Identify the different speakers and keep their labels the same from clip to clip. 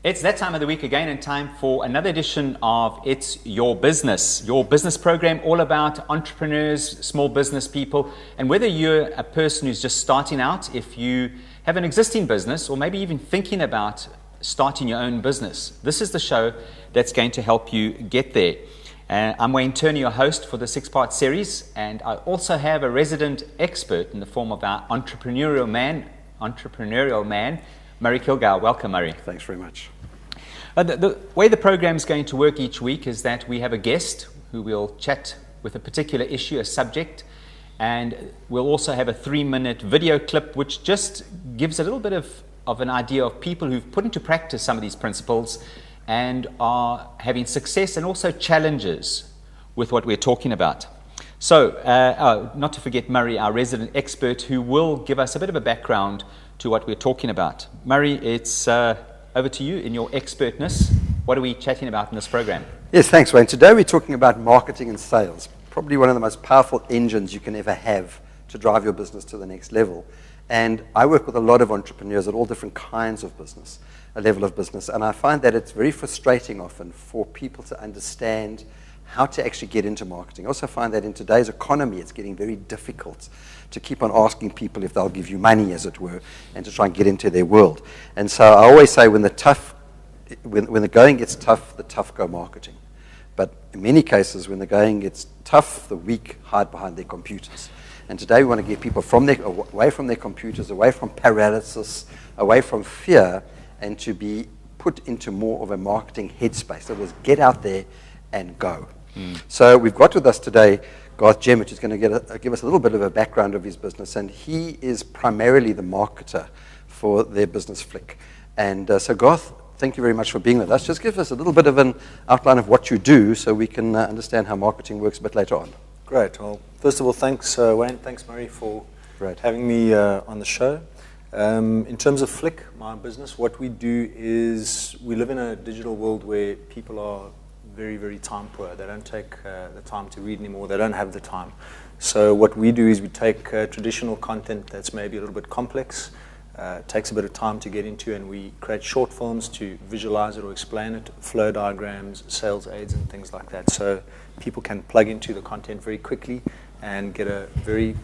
Speaker 1: It's that time of the week again, and time for another edition of It's Your Business program, all about entrepreneurs, small business people, and whether you're a person who's just starting out, if you have an existing business, or maybe even thinking about starting your own business, this is the show that's going to help you get there. I'm Wayne Turner, your host for the 6-part series, and I also have a resident expert in the form of our entrepreneurial man, Murray Kilgour. Welcome, Murray.
Speaker 2: Thanks very much.
Speaker 1: The way the program is going to work each week is that we have a guest who will chat with a particular issue, a subject, and we'll also have a 3-minute video clip which just gives a little bit of an idea of people who've put into practice some of these principles and are having success and also challenges with what we're talking about. So, not to forget Murray, our resident expert, who will give us a bit of a background to what we're talking about. Murray, it's over to you in your expertness. What are we chatting about in this program?
Speaker 2: Yes, thanks, Wayne. Today we're talking about marketing and sales, probably one of the most powerful engines you can ever have to drive your business to the next level. And I work with a lot of entrepreneurs at all different kinds of business, a level of business, and I find that it's very frustrating often for people to understand how to actually get into marketing. I also find that in today's economy, it's getting very difficult to keep on asking people if they'll give you money, as it were, and to try and get into their world. And so I always say when the going gets tough, the tough go marketing. But in many cases, when the going gets tough, the weak hide behind their computers. And today we want to get people away from their computers, away from paralysis, away from fear, and to be put into more of a marketing headspace. That was get out there and go. So we've got with us today Garth Jemmett, who's going to give us a little bit of a background of his business, and he is primarily the marketer for their business Flick. And so Garth, thank you very much for being with us. Just give us a little bit of an outline of what you do so we can understand how marketing works a bit later on.
Speaker 3: Great. Well, first of all, thanks, Wayne. Thanks, Murray, for having me on the show. In terms of Flick, my business, what we do is we live in a digital world where people are very, very time poor. They don't take the time to read anymore. They don't have the time. So what we do is we take traditional content that's maybe a little bit complex, takes a bit of time to get into, and we create short films to visualize it or explain it, flow diagrams, sales aids, and things like that. So people can plug into the content very quickly and get a very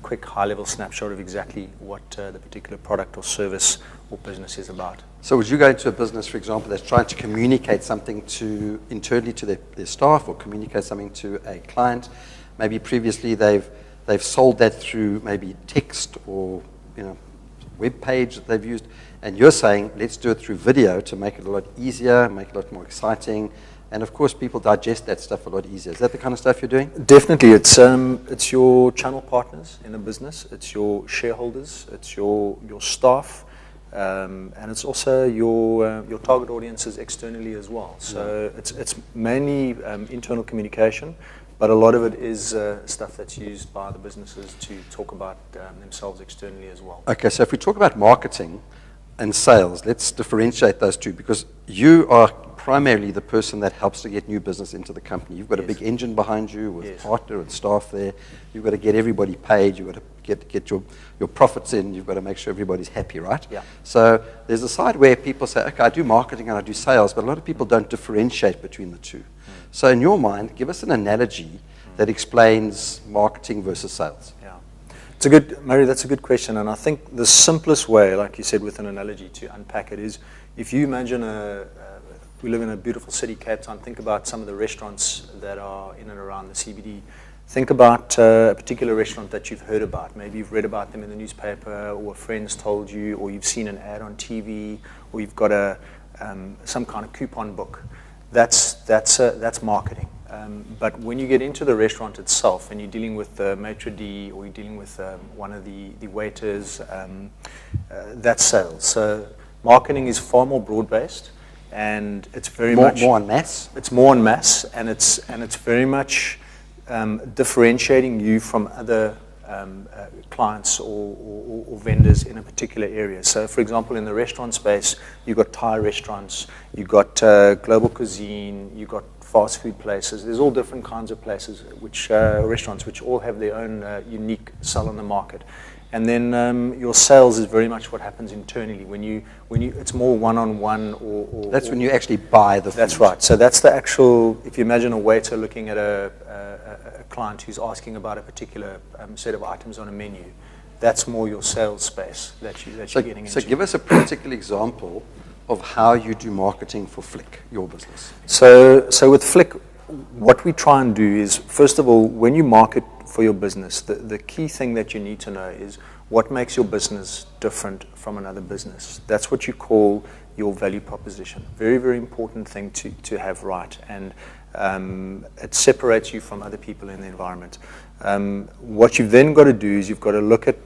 Speaker 3: quick, high-level snapshot of exactly what the particular product or service or business is about.
Speaker 2: So would you go into a business, for example, that's trying to communicate something internally to their staff, or communicate something to a client? Maybe previously they've sold that through maybe text or web page that they've used, and you're saying let's do it through video to make it a lot easier, make it a lot more exciting. And of course, people digest that stuff a lot easier. Is that the kind of stuff you're doing?
Speaker 3: Definitely. It's your channel partners in a business. It's your shareholders. It's your staff, and it's also your target audiences externally as well. So it's mainly internal communication, but a lot of it is stuff that's used by the businesses to talk about themselves externally as well.
Speaker 2: Okay. So if we talk about marketing and sales, let's differentiate those two, because you are primarily the person that helps to get new business into the company. You've got a big engine behind you with partner and staff there. You've got to get everybody paid. You've got to get your profits in. You've got to make sure everybody's happy, right?
Speaker 3: Yeah.
Speaker 2: So there's a side where people say, okay, I do marketing and I do sales, but a lot of people don't differentiate between the two. So in your mind, give us an analogy that explains marketing versus sales.
Speaker 3: Yeah. Murray, that's a good question. And I think the simplest way, like you said, with an analogy to unpack it is, if you imagine we live in a beautiful city, Cape Town. Think about some of the restaurants that are in and around the CBD. Think about a particular restaurant that you've heard about. Maybe you've read about them in the newspaper, or a friend's told you, or you've seen an ad on TV, or you've got some kind of coupon book. That's marketing. But when you get into the restaurant itself and you're dealing with the maitre d', or you're dealing with one of the waiters, that's sales. So marketing is far more broad-based. And it's very much
Speaker 2: more en masse.
Speaker 3: It's more en masse, and it's very much differentiating you from other clients or vendors in a particular area. So, for example, in the restaurant space, you've got Thai restaurants, you've got global cuisine, you've got fast food places. There's all different kinds of places, restaurants, which all have their own unique sell on the market. And then your sales is very much what happens internally. When you it's more one-on-one or
Speaker 2: That's when you actually buy the food.
Speaker 3: That's right. So that's the actual, if you imagine a waiter looking at a client who's asking about a particular set of items on a menu, that's more your sales space that you're getting into.
Speaker 2: So give us a practical example of how you do marketing for Flick, your business.
Speaker 3: So with Flick, what we try and do is, first of all, when you market for your business, the key thing that you need to know is what makes your business different from another business. That's what you call your value proposition. Very, very important thing to have right. And it separates you from other people in the environment. What you've then got to do is you've got to look at,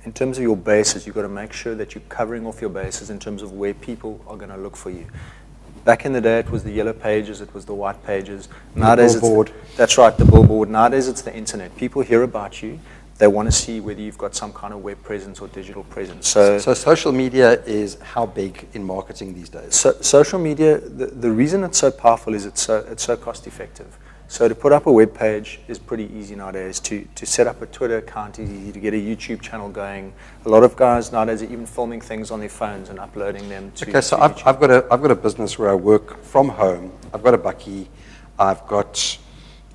Speaker 3: in terms of your bases, you've got to make sure that you're covering off your bases in terms of where people are going to look for you. Back in the day, it was the yellow pages, it was the white pages. Nowadays,
Speaker 2: the billboard.
Speaker 3: That's right, the billboard. Nowadays, it's the internet. People hear about you. They want to see whether you've got some kind of web presence or digital presence.
Speaker 2: So social media is how big in marketing these days?
Speaker 3: So social media, the reason it's so powerful is it's so cost effective. So to put up a web page is pretty easy nowadays. To set up a Twitter account is easy. To get a YouTube channel going. A lot of guys nowadays are even filming things on their phones and uploading them to
Speaker 2: Okay, so
Speaker 3: YouTube.
Speaker 2: I've got a business where I work from home. I've got a bakkie. I've got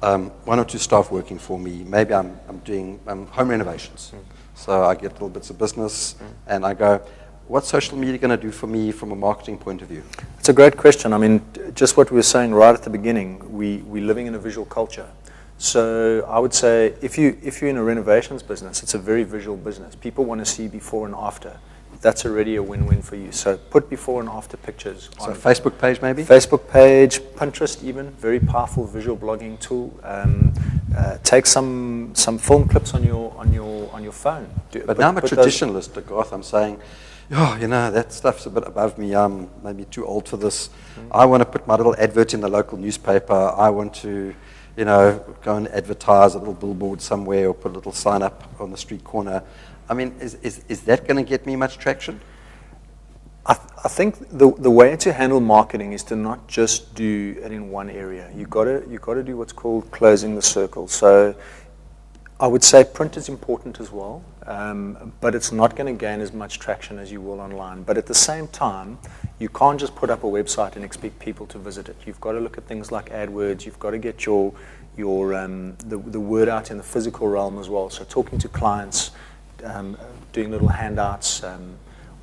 Speaker 2: one or two staff working for me. Maybe I'm doing home renovations. So I get little bits of business and I go, what's social media going to do for me from a marketing point of view?
Speaker 3: It's a great question. I mean, just what we were saying right at the beginning, we're living in a visual culture. So I would say if you're in a renovations business, it's a very visual business. People want to see before and after. That's already a win-win for you. So put before and after pictures.
Speaker 2: So Facebook page maybe?
Speaker 3: Facebook page, Pinterest even, very powerful visual blogging tool. Take some film clips on your phone.
Speaker 2: But now I'm a traditionalist, Garth. I'm saying, oh, that stuff's a bit above me. I'm maybe too old for this. I want to put my little advert in the local newspaper. I want to, go and advertise a little billboard somewhere or put a little sign up on the street corner. I mean, is that going to get me much traction?
Speaker 3: I think the way to handle marketing is to not just do it in one area. You got to do what's called closing the circle. So I would say print is important as well, but it's not going to gain as much traction as you will online. But at the same time, you can't just put up a website and expect people to visit it. You've got to look at things like AdWords. You've got to get the word out in the physical realm as well. So talking to clients, doing little handouts,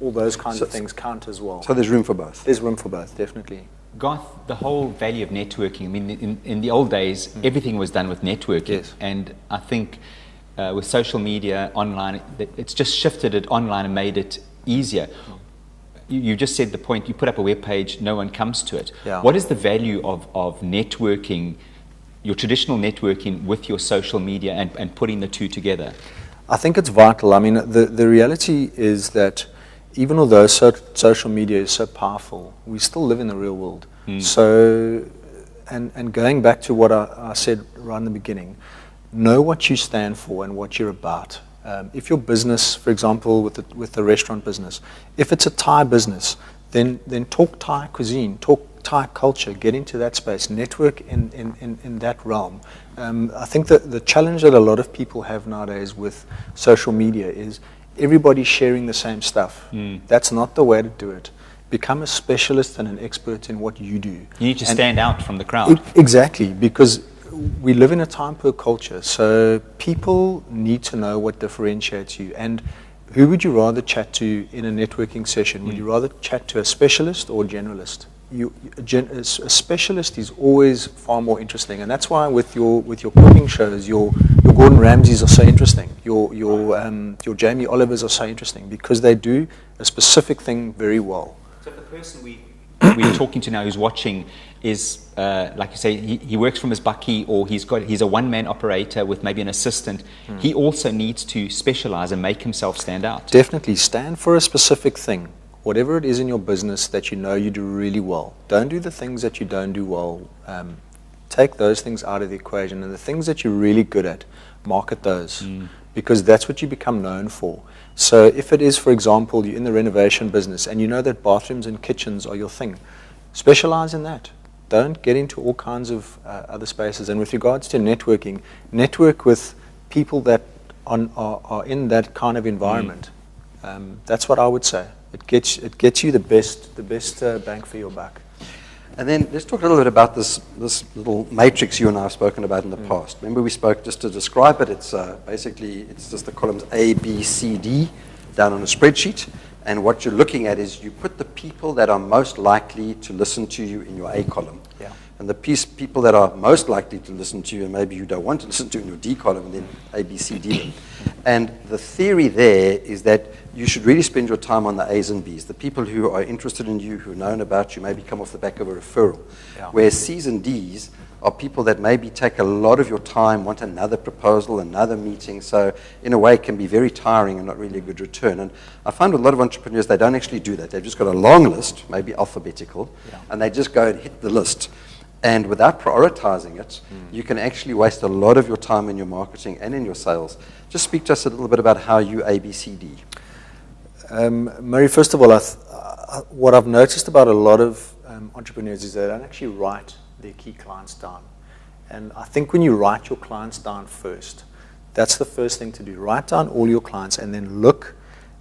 Speaker 3: all those kinds of things count as well.
Speaker 2: So there's room for both?
Speaker 3: There's room for both, definitely.
Speaker 1: Garth, the whole value of networking, I mean, in the old days, everything was done with networking.
Speaker 3: Yes.
Speaker 1: And I think with social media, online, it's just shifted it online and made it easier. You just said the point, you put up a web page, no one comes to it.
Speaker 3: Yeah.
Speaker 1: What is the value of networking, your traditional networking with your social media and putting the two together?
Speaker 3: I think it's vital. I mean, the reality is that even although social media is so powerful, we still live in the real world. So, and going back to what I said right in the beginning, know what you stand for and what you're about. If your business, for example, with the restaurant business, if it's a Thai business, then talk Thai cuisine, talk Thai culture, get into that space, network in that realm. I think that the challenge that a lot of people have nowadays with social media is everybody's sharing the same stuff. That's not the way to do it. Become a specialist and an expert in what you do.
Speaker 1: You need to stand out from the crowd.
Speaker 3: Exactly, because we live in a time per culture, so people need to know what differentiates you. And who would you rather chat to in a networking session? Would you rather chat to a specialist or a generalist? A specialist is always far more interesting, and that's why with your cooking shows, your Gordon Ramsays are so interesting. Your Jamie Olivers are so interesting because they do a specific thing very well.
Speaker 1: So the person we're talking to now who's watching is, like you say, he works from his bakkie, or he's a one-man operator with maybe an assistant. He also needs to specialize and make himself stand out.
Speaker 3: Definitely stand for a specific thing. Whatever it is in your business that you know you do really well. Don't do the things that you don't do well. Take those things out of the equation, and the things that you're really good at, market those, because that's what you become known for. So if it is, for example, you're in the renovation business and you know that bathrooms and kitchens are your thing, specialize in that. Don't get into all kinds of other spaces. And with regards to networking, network with people that are in that kind of environment, that's what I would say. It gets you the best bang for your buck.
Speaker 2: And then let's talk a little bit about this little matrix you and I have spoken about in the past. Remember we spoke, just to describe it, it's basically, it's just the columns A, B, C, D down on a spreadsheet. And what you're looking at is you put the people that are most likely to listen to you in your A column.
Speaker 3: Yeah.
Speaker 2: And the people that are most likely to listen to you and maybe you don't want to listen to in your D column, and then A, B, C, D them. And the theory there is that you should really spend your time on the A's and B's, the people who are interested in you, who are known about you, maybe come off the back of a referral.
Speaker 3: Yeah.
Speaker 2: Whereas C's and D's are people that maybe take a lot of your time, want another proposal, another meeting. So in a way, it can be very tiring and not really a good return. And I find with a lot of entrepreneurs, they don't actually do that. They've just got a long list, maybe alphabetical, and they just go and hit the list. And without prioritizing it, you can actually waste a lot of your time in your marketing and in your sales. Just speak to us a little bit about how you ABCD.
Speaker 3: Murray, first of all, what I've noticed about a lot of entrepreneurs is they don't actually write their key clients down. And I think when you write your clients down first, that's the first thing to do. Write down all your clients and then look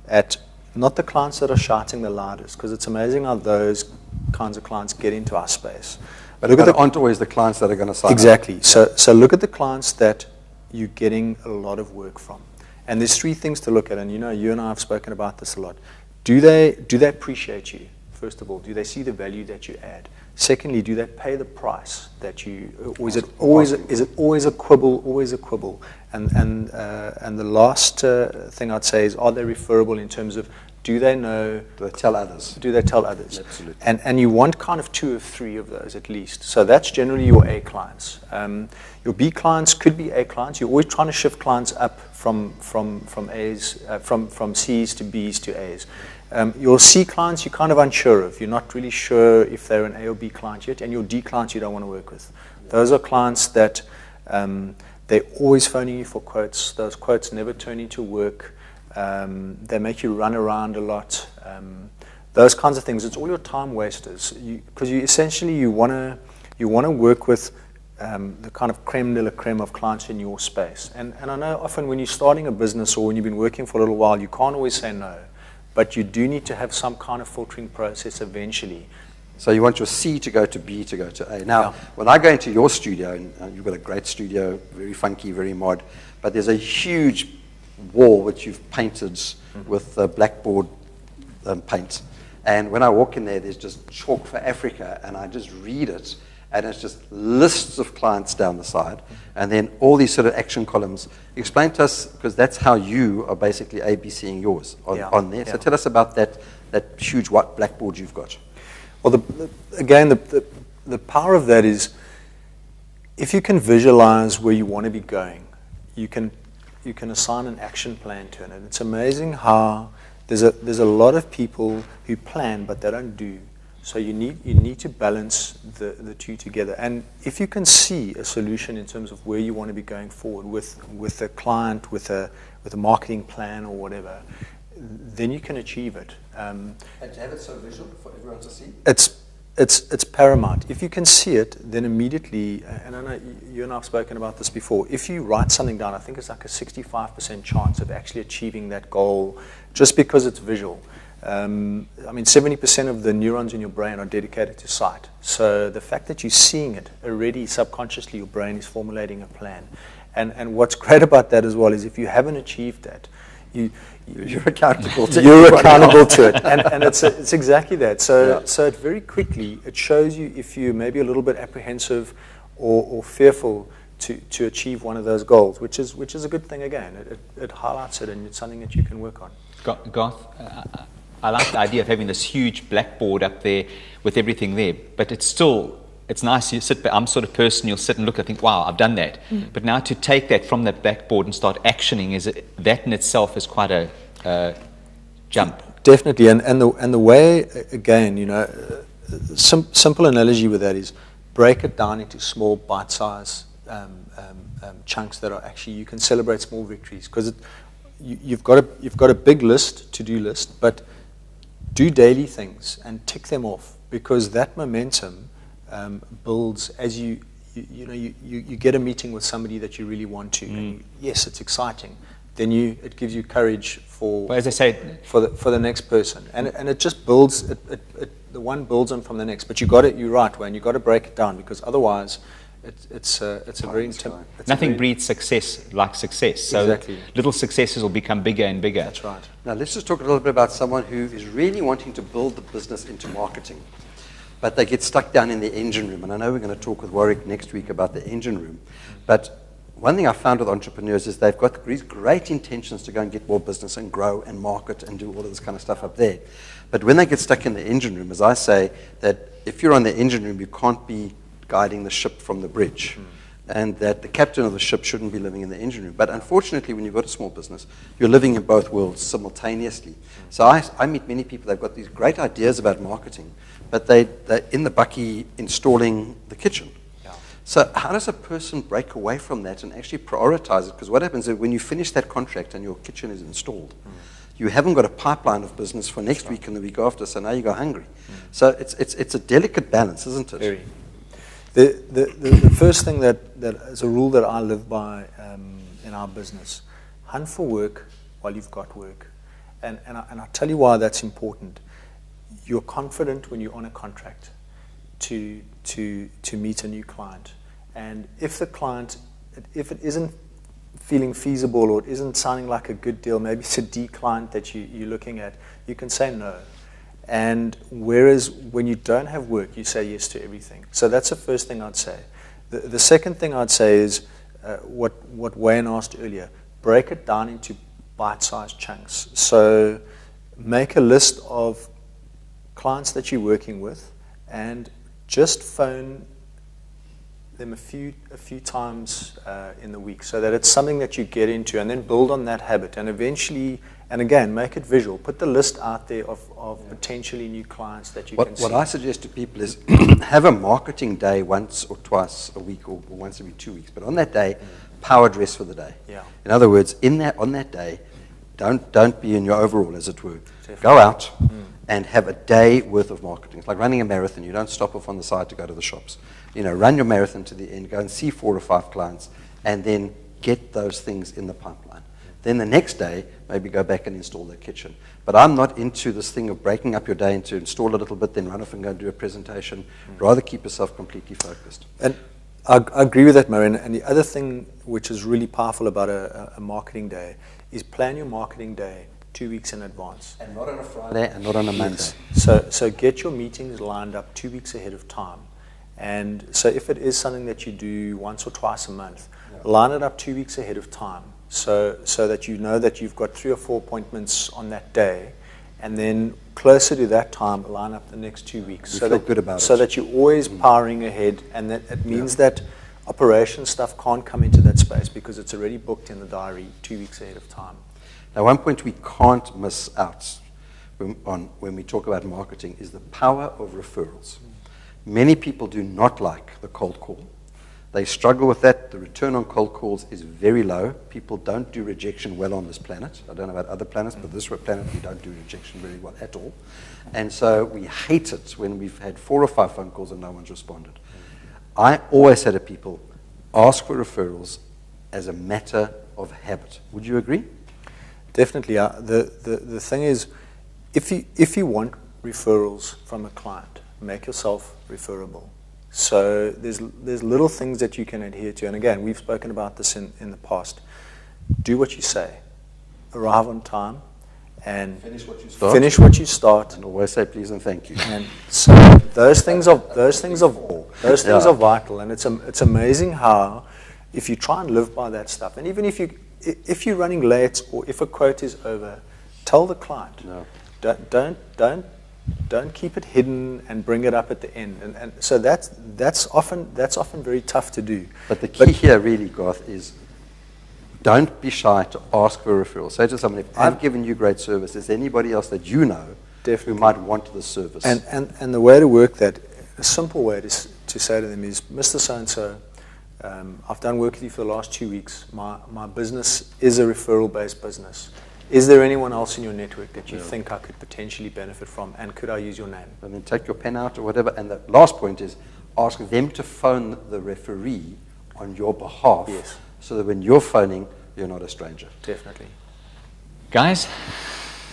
Speaker 3: at not the clients that are shouting the loudest, because it's amazing how those kinds of clients get into our space.
Speaker 2: But look at aren't always the clients that are going to sign
Speaker 3: exactly.
Speaker 2: up.
Speaker 3: So look at the clients that you're getting a lot of work from. And there's three things to look at, and you and I have spoken about this a lot. Do they appreciate you? First of all, do they see the value that you add? Secondly, do they pay the price that you? Or is it always a quibble? Always a quibble. And the last thing I'd say is, are they referable in terms of, do they know?
Speaker 2: Do they tell others?
Speaker 3: Do they tell others?
Speaker 2: Absolutely.
Speaker 3: And you want kind of 2 or 3 of those at least. So that's generally your A clients. Your B clients could be A clients. You're always trying to shift clients up from A's, from C's to B's to A's. Your C clients you're kind of unsure of. You're not really sure if they're an A or B client yet. And your D clients you don't want to work with. Those are clients that they're always phoning you for quotes. Those quotes never turn into work. They make you run around a lot. Those kinds of things. It's all your time wasters. Because you want to work with the kind of creme de la creme of clients in your space. And I know often when you're starting a business or when you've been working for a little while, you can't always say no. But you do need to have some kind of filtering process eventually.
Speaker 2: So you want your C to go to B to go to A. Now, when I go into your studio, and you've got a great studio, very funky, very mod, but there's a huge wall which you've painted with blackboard paint. And when I walk in there, there's just chalk for Africa, and I just read it, and it's just lists of clients down the side, and then all these sort of action columns. Explain to us, because that's how you are basically ABCing yours on there. So tell us about that huge white blackboard you've got.
Speaker 3: Well, the power of that is, if you can visualize where you want to be going, you can assign an action plan to it. And it's amazing how there's a lot of people who plan but they don't do. So you need to balance the two together. And if you can see a solution in terms of where you want to be going forward with a client, with a marketing plan or whatever, then you can achieve it.
Speaker 2: And to have it so visual for everyone to see?
Speaker 3: It's paramount. If you can see it, then immediately, and I know you and I have spoken about this before, if you write something down, I think it's like a 65% chance of actually achieving that goal just because it's visual. 70% of the neurons in your brain are dedicated to sight. So the fact that you're seeing it already subconsciously, your brain is formulating a plan. And what's great about that as well is if you haven't achieved that,
Speaker 2: you're accountable to
Speaker 3: it, and it's exactly that. So it very quickly it shows you if you're maybe a little bit apprehensive or fearful to achieve one of those goals, which is a good thing. Again, it highlights it, and it's something that you can work on.
Speaker 1: Garth, I like the idea of having this huge blackboard up there with everything there, but it's nice. You sit. I'm the sort of person you'll sit and look and think, "Wow, I've done that." But now to take that from that blackboard and start actioning that in itself is quite a jump.
Speaker 3: Definitely, and the way again, simple analogy with that is break it down into small bite-sized chunks that are actually you can celebrate small victories because you've got a big to-do list, but do daily things and tick them off because that momentum builds as you get a meeting with somebody that you really want to. And yes, it's exciting. then it gives you courage
Speaker 1: Well, as I say,
Speaker 3: for the next person, and it just builds. The one builds on from the next. But you're right, Wayne. You got to break it down, because otherwise, it's a very
Speaker 1: nothing breeds success like success. So
Speaker 3: Exactly.
Speaker 1: little successes will become bigger and bigger.
Speaker 3: That's right.
Speaker 2: Now, let's just talk a little bit about someone who is really wanting to build the business into marketing, but they get stuck down in the engine room. And I know we're going to talk with Warwick next week about the engine room. But one thing I found with entrepreneurs is they've got these great intentions to go and get more business and grow and market and do all of this kind of stuff up there. But when they get stuck in the engine room, as I say, that if you're on the engine room, you can't be guiding the ship from the bridge. And that the captain of the ship shouldn't be living in the engine room. But unfortunately, when you've got a small business, you're living in both worlds simultaneously. So I meet many people, they've got these great ideas about marketing, but they're in the bucky installing the kitchen.
Speaker 3: Yeah.
Speaker 2: So how does a person break away from that and actually prioritize it? Because what happens is when you finish that contract and your kitchen is installed, you haven't got a pipeline of business for next week and the week after, so now you go hungry. So it's a delicate balance, isn't it?
Speaker 3: Very. The first thing that is a rule that I live by in our business: hunt for work while you've got work. And I'll tell you why that's important. You're confident when you're on a contract to meet a new client. And if the client, if it isn't feeling feasible or it isn't sounding like a good deal, maybe it's a D client that you're looking at, you can say no. And whereas when you don't have work, you say yes to everything. So that's the first thing I'd say. The second thing I'd say is what Wayne asked earlier: break it down into bite-sized chunks. So make a list of clients that you're working with and just phone them a few times in the week, so that it's something that you get into, and then build on that habit, and eventually, and again, make it visual. Put the list out there of potentially new clients that you can see.
Speaker 2: What I suggest to people is have a marketing day once or twice a week, or once every 2 weeks. But on that day, power dress for the day.
Speaker 3: Yeah.
Speaker 2: In other words, on that day, don't be in your overall, as it were.
Speaker 3: Definitely.
Speaker 2: Go out and have a day worth of marketing. It's like running a marathon. You don't stop off on the side to go to the shops. Run your marathon to the end. Go and see 4 or 5 clients, and then get those things in the pipeline. Then the next day, maybe go back and install the kitchen. But I'm not into this thing of breaking up your day into install a little bit, then run off and go and do a presentation. Rather keep yourself completely focused.
Speaker 3: And I agree with that, Marion. And the other thing which is really powerful about a marketing day is plan your marketing day 2 weeks in advance.
Speaker 2: And not on a Friday and not on a Monday.
Speaker 3: So get your meetings lined up 2 weeks ahead of time. And so if it is something that you do once or twice a month, line it up 2 weeks ahead of time, so that you know that you've got 3 or 4 appointments on that day, and then closer to that time, line up the next 2 weeks.
Speaker 2: You feel good about it.
Speaker 3: So that you're always powering ahead, and that it means that operation stuff can't come into that space because it's already booked in the diary 2 weeks ahead of time.
Speaker 2: Now, one point we can't miss out when we talk about marketing is the power of referrals. Many people do not like the cold call. They struggle with that. The return on cold calls is very low. People don't do rejection well on this planet. I don't know about other planets, but this planet we don't do rejection very well at all. And so we hate it when we've had 4 or 5 phone calls and no one's responded. I always say to people, ask for referrals as a matter of habit. Would you agree?
Speaker 3: Definitely. The thing is, if you want referrals from a client, make yourself referable. So there's little things that you can adhere to. And again, we've spoken about this in the past. Do what you say. Arrive on time and
Speaker 2: finish what you start. And always say please and thank you.
Speaker 3: And so those things are vital. And it's amazing how if you try and live by that stuff, and even if you're running late or if a quote is over, tell the client.
Speaker 2: No.
Speaker 3: Don't keep it hidden and bring it up at the end. And so that's often very tough to do.
Speaker 2: But the key here really, Garth, is don't be shy to ask for a referral. Say to someone, if I've given you great service, is there anybody else that you know who might want the service?
Speaker 3: And the way to work that, a simple way to say to them is, Mr. So-and-so, I've done work with you for the last 2 weeks. My business is a referral-based business. Is there anyone else in your network that you think I could potentially benefit from, and could I use your name?
Speaker 2: And then take your pen out or whatever. And the last point is ask them to phone the referee on your behalf, so that when you're phoning, you're not a stranger.
Speaker 3: Definitely.
Speaker 1: Guys,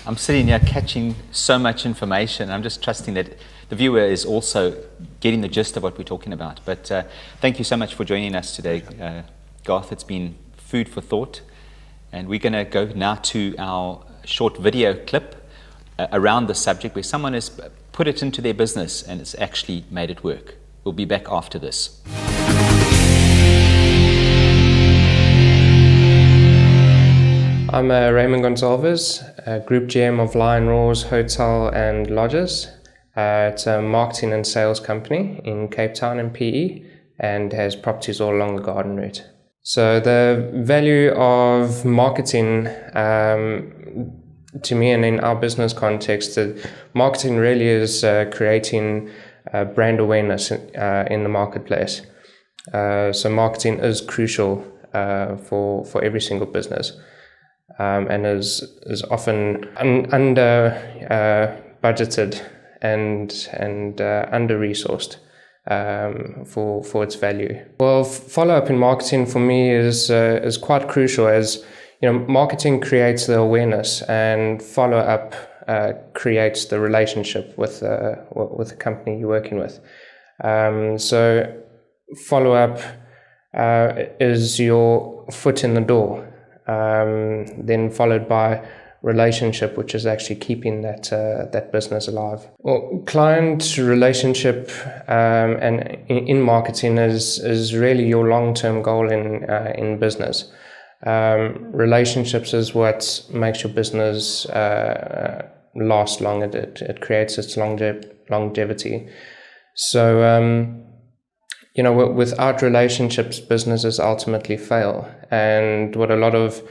Speaker 1: I'm sitting here catching so much information. I'm just trusting that the viewer is also getting the gist of what we're talking about. But thank you so much for joining us today, Garth. It's been food for thought. And we're going to go now to our short video clip around the subject where someone has put it into their business and it's actually made it work. We'll be back after this.
Speaker 4: I'm Raymond Gonsalves, Group GM of Lion Roar's Hotel and Lodges. It's a marketing and sales company in Cape Town and PE and has properties all along the Garden Route. So the value of marketing to me and in our business context, marketing really is creating brand awareness in the marketplace. So marketing is crucial for every single business. And is often under budgeted and under resourced for its value. Well, follow up in marketing for me is quite crucial, as you know, marketing creates the awareness and follow up creates the relationship with the company you're working with. So follow up is your foot in the door. Then followed by relationship, which is actually keeping that business alive. Well, client relationship and in marketing is really your long-term goal in business. Relationships is what makes your business last long. It creates its longevity. So you know, without relationships, businesses ultimately fail. And what a lot of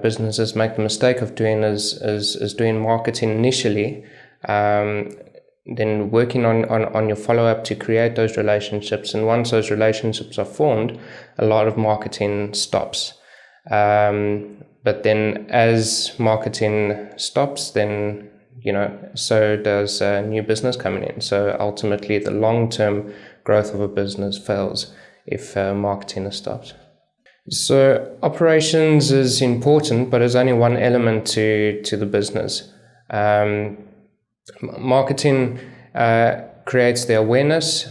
Speaker 4: businesses make the mistake of doing is doing marketing initially, then working on your follow-up to create those relationships. And once those relationships are formed, a lot of marketing stops. But then as marketing stops, then, you know, so does new business coming in. So ultimately the long-term growth of a business fails if marketing is stopped. So operations is important, but it's only one element to the business. Marketing creates the awareness,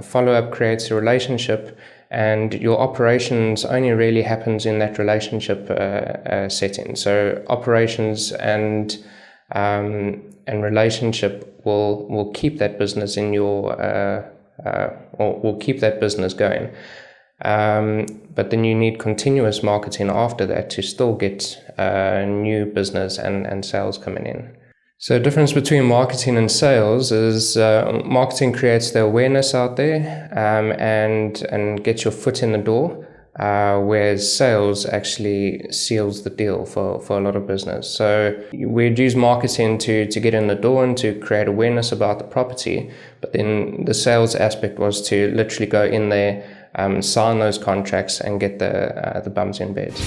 Speaker 4: follow-up creates a relationship, and your operations only really happens in that relationship setting. So operations and relationship will keep that business in your or will keep that business going. But then you need continuous marketing after that to still get new business and sales coming in. So the difference between marketing and sales is marketing creates the awareness out there and gets your foot in the door, whereas sales actually seals the deal for a lot of business. So we'd use marketing to get in the door and to create awareness about the property, but then the sales aspect was to literally go in there, sign those contracts and get the bums in beds.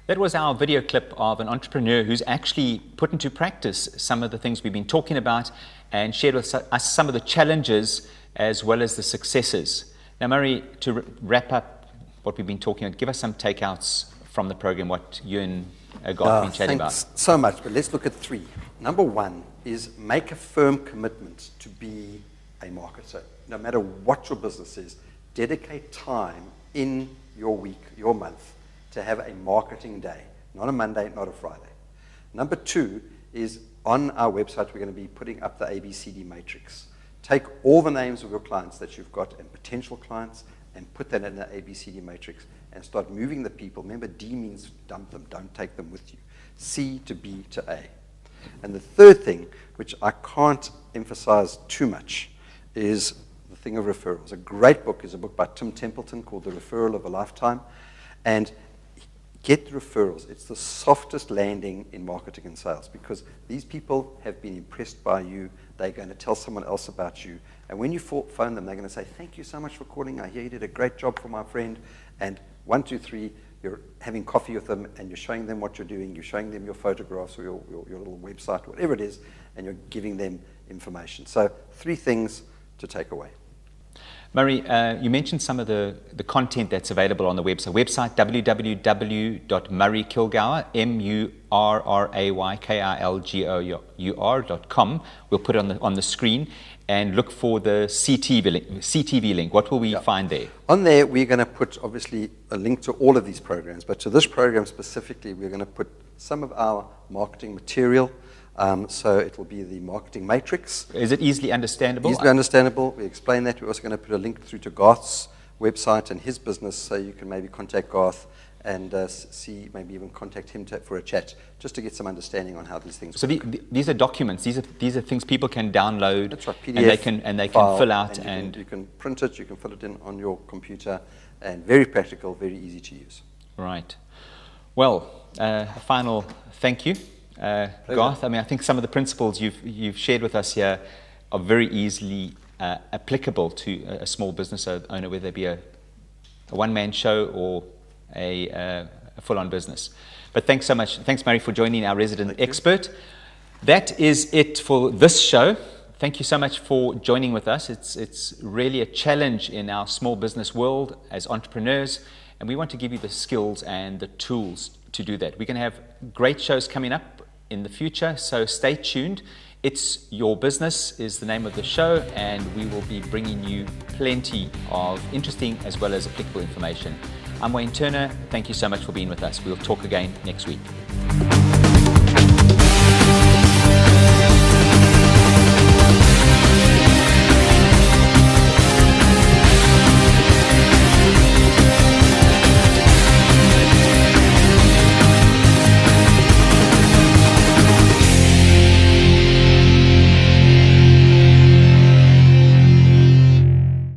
Speaker 1: That was our video clip of an entrepreneur who's actually put into practice some of the things we've been talking about and shared with us some of the challenges as well as the successes. Now, Murray, to wrap up what we've been talking about, give us some takeouts from the program, what you and Garth have been chatting about.
Speaker 2: Thanks so much, but let's look at three. Number one is make a firm commitment to be a marketer. No matter what your business is, dedicate time in your week, your month, to have a marketing day, not a Monday, not a Friday. Number two is on our website, we're going to be putting up the ABCD matrix. Take all the names of your clients that you've got and potential clients and put that in the ABCD matrix and start moving the people. Remember, D means dump them, don't take them with you. C to B to A. And the third thing, which I can't emphasize too much, is the thing of referrals. A great book is a book by Tim Templeton called The Referral of a Lifetime. And get referrals. It's the softest landing in marketing and sales because these people have been impressed by you. They're going to tell someone else about you. And when you phone them, they're going to say, thank you so much for calling. I hear you did a great job for my friend. And 1, 2, 3, you're having coffee with them and you're showing them what you're doing. You're showing them your photographs or your little website, whatever it is, and you're giving them information. So 3 things to take away.
Speaker 1: Murray, you mentioned some of the content that's available on the website www.murraykilgour, MURRAYKILGOUR.com. We'll put it on the screen, and look for the CTV link. What will we find there?
Speaker 2: On there, we're going to put, obviously, a link to all of these programs, but to this program specifically, we're going to put some of our marketing material. So it will be the marketing matrix.
Speaker 1: Is it easily understandable?
Speaker 2: Easily understandable. We explain that. We're also going to put a link through to Garth's website and his business, so you can maybe contact Garth and maybe even contact him for a chat, just to get some understanding on how these things work.
Speaker 1: So these are documents. These are things people can download.
Speaker 2: That's right, PDF,
Speaker 1: and they can fill out,
Speaker 2: and you can print it. You can fill it in on your computer, and very practical, very easy to use.
Speaker 1: Right. Well, a final thank you. Garth, I mean, I think some of the principles you've shared with us here are very easily applicable to a small business owner, whether it be a one-man show or a full-on business. But thanks so much. Thanks, Murray, for joining our resident expert. That is it for this show. Thank you so much for joining with us. It's really a challenge in our small business world as entrepreneurs, and we want to give you the skills and the tools to do that. We're going to have great shows coming up in the future, so stay tuned. It's Your Business is the name of the show, and we will be bringing you plenty of interesting as well as applicable information. I'm Wayne Turner. Thank you so much for being with us. We'll talk again next week.